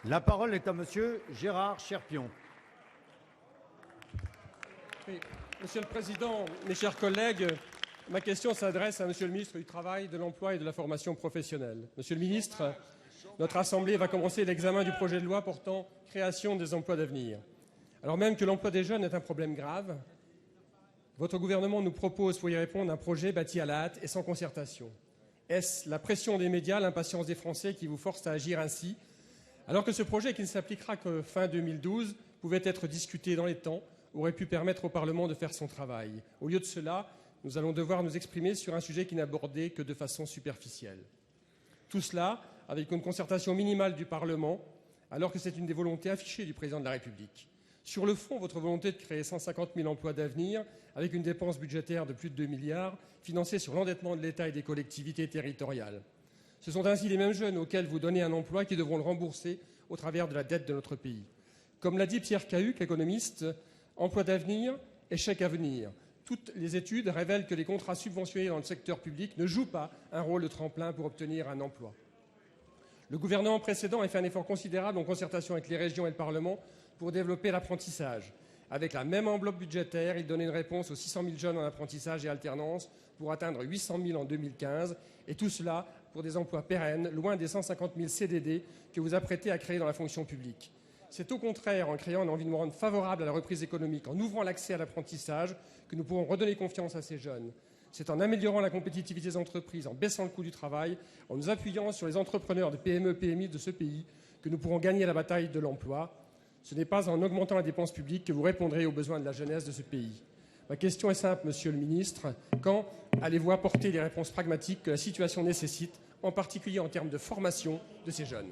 La parole est à Monsieur Gérard Cherpion. Oui. Monsieur le Président, mes chers collègues, ma question s'adresse à Monsieur le ministre du Travail, de l'Emploi et de la Formation professionnelle. Monsieur le ministre, notre Assemblée va commencer l'examen du projet de loi portant création des emplois d'avenir. Alors même que l'emploi des jeunes est un problème grave, votre gouvernement nous propose, pour y répondre, un projet bâti à la hâte et sans concertation. Est-ce la pression des médias, l'impatience des Français qui vous force à agir ainsi, alors que ce projet, qui ne s'appliquera que fin 2012, pouvait être discuté dans les temps, aurait pu permettre au Parlement de faire son travail. Au lieu de cela, nous allons devoir nous exprimer sur un sujet qui n'est abordé que de façon superficielle. Tout cela avec une concertation minimale du Parlement, alors que c'est une des volontés affichées du Président de la République. Sur le fond, votre volonté de créer 150 000 emplois d'avenir, avec une dépense budgétaire de plus de 2 milliards, financée sur l'endettement de l'État et des collectivités territoriales. Ce sont ainsi les mêmes jeunes auxquels vous donnez un emploi qui devront le rembourser au travers de la dette de notre pays. Comme l'a dit Pierre Cahuc, économiste, emploi d'avenir, échec à venir. Toutes les études révèlent que les contrats subventionnés dans le secteur public ne jouent pas un rôle de tremplin pour obtenir un emploi. Le gouvernement précédent a fait un effort considérable en concertation avec les régions et le Parlement pour développer l'apprentissage. Avec la même enveloppe budgétaire, il donnait une réponse aux 600 000 jeunes en apprentissage et alternance pour atteindre 800 000 en 2015, et tout cela pour des emplois pérennes, loin des 150 000 CDD que vous apprêtez à créer dans la fonction publique. C'est au contraire en créant un environnement favorable à la reprise économique, en ouvrant l'accès à l'apprentissage, que nous pourrons redonner confiance à ces jeunes. C'est en améliorant la compétitivité des entreprises, en baissant le coût du travail, en nous appuyant sur les entrepreneurs de PME, PMI de ce pays, que nous pourrons gagner la bataille de l'emploi. Ce n'est pas en augmentant la dépense publique que vous répondrez aux besoins de la jeunesse de ce pays. Ma question est simple, Monsieur le ministre. Quand allez-vous apporter les réponses pragmatiques que la situation nécessite, en particulier en termes de formation de ces jeunes ?